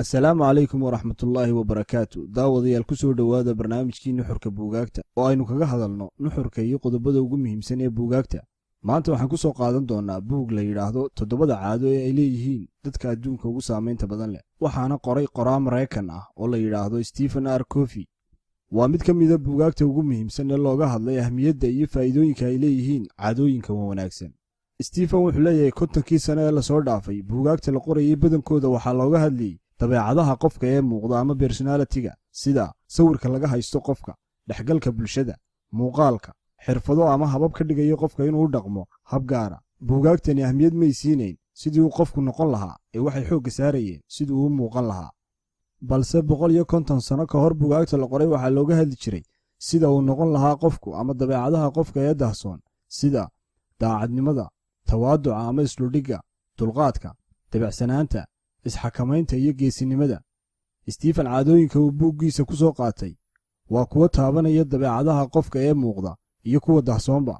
asalaamu calaykum waraxmatullaahi wabarakaatu. daawadayaal ku soo dhowaada barnaamijkii nuxurka buugaagta oo aynu kaga hadalno nuxurka iyo qodobada ugu muhiimsan ee buugaagta. maanta waxaan ku soo qaadan doonaa buug la yidhaahdo 7 caado ee ay leeyihiin dadka adduunka ugu saamaynta badan leh, waxaana qoray qoraa Maraykan ah oo la yidhaahdo Stephen R. Covey. waa mid ka mida buugaagta ugu muhiimsan ee looga hadlay ahmiyadda iyo faa'iidooyinka ay leeyihiin caadooyinka wanaagsan. Stephen wuxuu leeyahay 50 sano ee la soo dhaafay buugaagta la qorayay badankooda waxaa looga hadlayay dabeecadaha qofka ee muuqda ama personality-ga, sida sawirka laga haysto qofka, dhexgalka bulshada, muuqaalka, xirfado ama habab ka dhigaya qofka inuu dhaqmo hab gaara. buugaagtani ahmiyad may siinayn sidii uu qofku noqon lahaa ee waxay xoogga saarayeen sidii uu muuqan lahaa. balse 150 sano ka hor buugaagta la qoray waxaa looga hadli jiray sida uu noqon lahaa qofku ama dabeecadaha qofka ee dahsoon, sida daacadnimada, tawaaduca ama isdhuldhigga, dulqaadka, dabeecsanaanta, isxakamaynta iyo geesinimada. Stephen caadooyinka uu buuggiisa ku soo qaatay waa kuwa taabanaya dabeecadaha qofka ee muuqda iyo kuwa dahsoonba.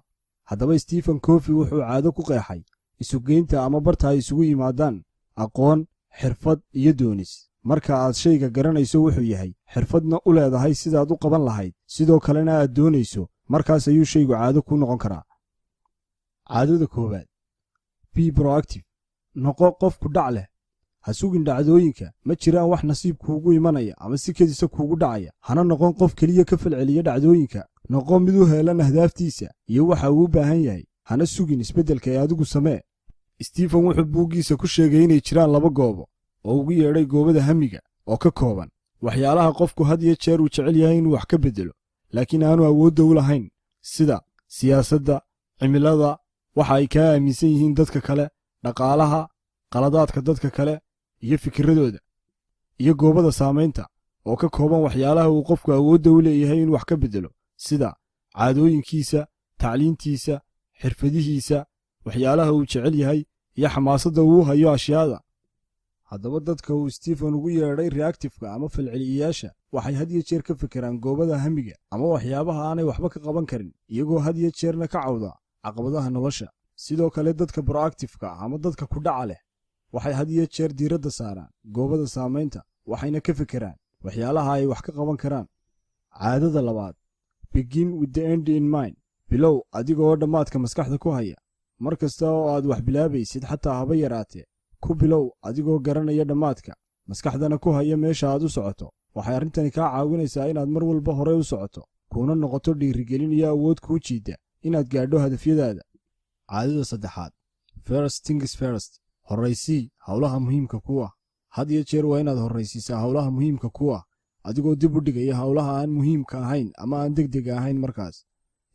haddaba Stephen Covey wuxuu caado ku qeexay isugeynta ama barta ay isugu yimaadaan aqoon, xirfad iyo doonis. marka aad shayga garanayso wuxuu yahay, xirfadna u leedahay sidaad u qaban lahayd, sidoo kalena aad doonayso, markaas ayuu shaygu caado ku noqon karaa. caadada koowaad, be proactive. noqo qof ku dhac leh. ha sugin dhacdooyinka, ma jiraan wax nasiib kuugu imanaya ama si kedisa kuugu dhacaya. hana noqon qof keliya ka falceliya dhacdooyinka. noqo mid u heelan ahdaaftiisa iyo waxa uu u baahan yahay. hana sugin isbeddelka ee adigu samee. Stephen wuxuu buuggiisa ku sheegay inay jiraan 2 goobo oo ugu yeedhay goobada hamiga, oo ka kooban waxyaalaha qofku had iyo jeer uu jecel yahay inuu wax ka beddelo laakiin aanu awoodda u lahayn, sida siyaasadda, cimilada, waxa ay kaa aaminsan yihiin dadka kale, dhaqaalaha, qaladaadka dadka kale iyo fikiradooda. iyo goobada saamaynta oo ka kooban waxyaalaha uu qofku awoodda u leeyahay inuu wax ka beddelo, sida caadooyinkiisa, tacliintiisa, xirfadihiisa, waxyaalaha uu jecel yahay iyo xamaasadda uu hayo ashyaada. haddaba dadka uu Stephen ugu yeedhay reactive-ka ama falceliyayaasha waxay had iyo jeer ka fikiraan goobada hamiga ama waxyaabaha aanay waxba ka qaban karin, iyagoo had iyo jeerna ka cawda caqabadaha nolosha. sidoo kale dadka proactive-ka ama dadka ku dhaca leh waxay had iyo jeer diiradda saaraan goobada saamaynta, waxayna ka fikiraan waxyaalaha ay wax ka qaban karaan. caadada labaad, begin with the end in mind. bilow adigoo dhammaadka maskaxda ku haya. mar kasta oo aad wax bilaabaysid, xataa haba yaraatee, ku bilow adigoo garanaya dhammaadka, maskaxdana ku haya meesha aad u socoto. waxay arrintani kaa caawinaysaa inaad mar walba hore u socoto, kuuna noqoto dhiirigelin iyo awood kuu jiidda inaad gaadho hadafyadaada. caadada saddexaad, first things first. horraysii howlaha muhiimka ku ah. had iyo jeer waa inaad horraysiisaa howlaha muhiimka ku ah, adigoo dib u dhigaya howlaha aan muhiimka ahayn ama aan degdega ahayn. markaas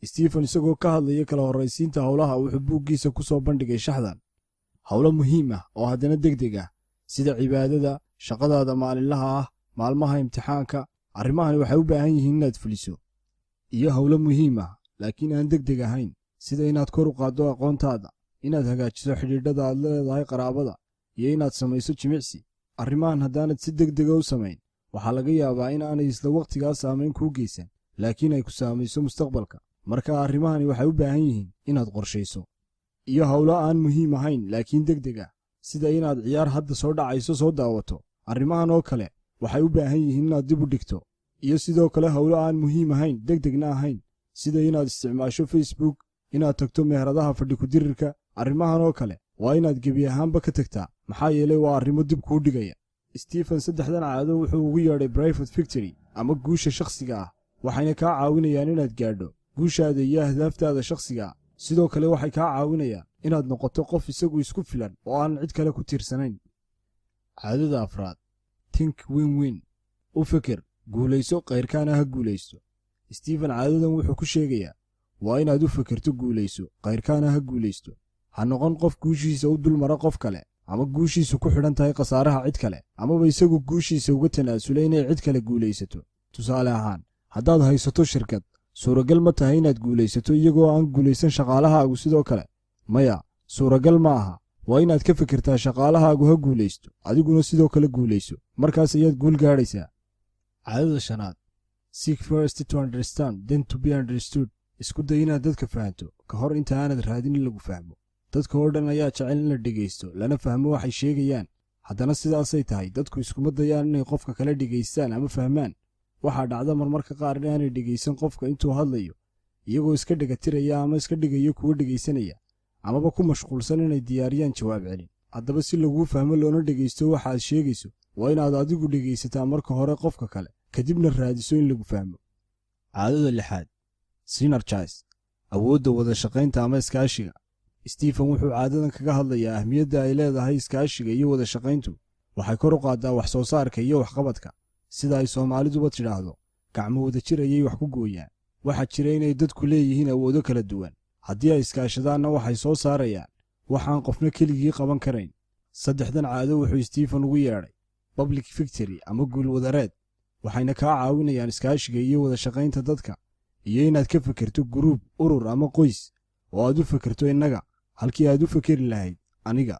Stephen isagoo ka hadlaya kala horraysiinta howlaha wuxuu buuggiisa ku soo bandhigay shaxdan howlo muhiim ah oo haddana degdeg ah, sida cibaadada, shaqadaada maalinlaha ah, maalmaha imtixaanka. arrimahani waxay u baahan yihiin inaad fuliso. iyo howlo muhiim ah laakiin aan degdeg ahayn, sida inaad kor u qaaddo aqoontaada, inaad hagaajiso xidhiidhada aad leedahay qaraabada, iyo inaad samayso jimicsi. arrimahan haddaanad si degdega u samayn, waxaa laga yaabaa in aanay isla wakhtigaas saamayn kuu geysan, laakiin ay ku saamayso mustaqbalka. marka arrimahani waxay u baahan yihiin inaad qorshayso. iyo howlo aan muhiim ahayn laakiin degdeg ah, sida inaad ciyaar hadda soo dhacayso soo daawato. arrimahan oo kale waxay u baahan yihiin inaad dib u dhigto. iyo sidoo kale howlo aan muhiim ahayn degdegna ahayn, sida inaad isticmaasho Facebook, inaad tagto meheradaha fadhi ku-dirirka. arrimahan oo kale waa inaad gebi ahaanba ka tagtaa, maxaa yeelay waa arrimo dib kuu dhigaya. Stephen 3dan caado wuxuu ugu yeedhay private victory ama guusha shakhsiga ah, waxayna kaa caawinayaan inaad gaadho guushaada iyo ahdaaftaada shakhsiga ah. sidoo kale waxay kaa caawinayaan inaad noqoto qof isagu isku filan oo aan cid kale ku tiirsanayn. caadada afraad, think win-win. u fikir, guulayso, kayrkaana ha guulaysto. Stephen caadadan wuxuu ku sheegayaa waa inaad u fikirto guulayso, kayrkaana ha guulaysto. ha noqon qof guushiisa u dulmara qof kale, ama guushiisu ku xidhan tahay khasaaraha cid kale, amaba isagu guushiisa uga tanaasulay inay cid kale guulaysato. tusaale ahaan, haddaad haysato shirkad, suuragal ma tahay inaad guulaysato iyagoo aan guulaysan shaqaalahaagu sidoo kale? maya, suuragal ma aha. waa inaad ka fikirtaa shaqaalahaagu ha guulaysto, adiguna sidoo kale guulayso, markaas ayaad guul gaadhaysaa. caadada shanaad, seek first to understand then to be understood. isku day inaad dadka fahanto ka hor inta aanad raadin in lagu fahmo. dadka oo dhan ayaa jecel in la dhegaysto lana fahmo waxay sheegayaan, haddana sidaasay tahay dadku iskuma dayaan inay qofka kale dhegaystaan ama fahmaan. waxaa dhacda marmarka qaar inaanay dhegaysan qofka intuu hadlayo, iyagoo iska dhegatiraya ama iska dhigayo kuwa dhegaysanaya, amaba ku mashquulsan inay diyaariyaan jawaab celin. haddaba si laguu fahmo loona dhegaysto waxa aad sheegayso, waa inaad adigu dhegaysataa marka hore qofka kale, kadibna raadiso in lagu fahmo. caadada 6 synergize, awoodda wada shaqaynta ama iskaashiga. Stephen wuxuu caadadan kaga hadlayaa ahmiyadda ay leedahay iskaashiga iyo wada shaqayntu. waxay kor u qaadaa wax soo saarka iyo waxqabadka. sida ay Soomaaliduba tidhaahdo, gacmo wada jir ayay wax ku gooyaan. waxaa jira inay dadku leeyihiin awoodo kala duwan. haddii ay iskaashadaanna waxay soo saarayaan waxaan qofna keligii qaban karayn. 3dan caado wuxuu Stephen ugu yeedhay public victory ama guul wadareed, waxayna kaa caawinayaan iskaashiga iyo wada shaqaynta dadka, iyo inaad ka fikirto guruub, urur ama qoys, oo aad u fikirto innaga halkii aad u fikiri lahayd aniga.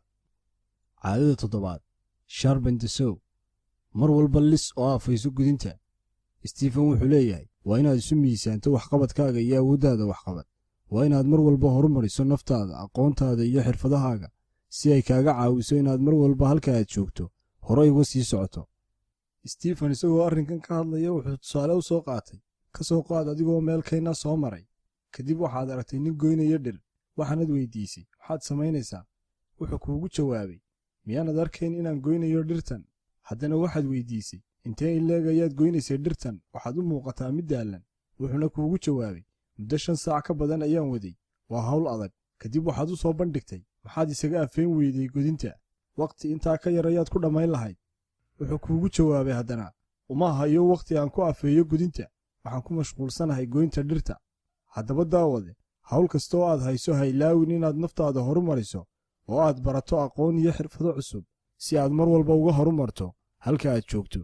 caadada 7 sharpen the saw, mar walba lis oo afayso gudinta. Stephen wuxuu leeyahay waa inaad isu miisaanto waxqabadkaaga iyo awooddaada waxqabad. waa inaad mar walba horumariso naftaada, aqoontaada iyo xirfadahaaga, si ay kaaga caawiso inaad mar walba halka aad joogto horay uga sii socoto. Stephen isagoo arrinkan ka hadlaya wuxuu tusaale u soo qaatay, ka soo qaad adigoo meel kayna soo maray, kadib waxaad aragtay nin goynaya dhir. waxaanad weydiisay, waxaad samaynaysaa? wuxuu kuugu jawaabay, miyaanad arkayn inaan goynayo dhirtan? haddana waxaad weydiisay, intee in leeg ayaad goynaysay dhirtan? waxaad u muuqataa mid daallan. wuxuuna kuugu jawaabay, muddo 5 saac ka badan ayaan waday, waa hawl adag. kadib waxaad u soo bandhigtay, maxaad isaga afeen weyday godinta? waqti intaa ka yar ayaad ku dhammayn lahayd. wuxuu kuugu jawaabay haddana, uma hayo waqti aan ku afeeyo godinta, waxaan ku mashquulsanahay goynta dhirta. haddaba daawade, hawl kastoo aad hayso ha ilaawin inaad naftaada horumariso oo aad barato aqoon iyo xirfado cusub, si aad mar walba uga horumarto halka aad joogto.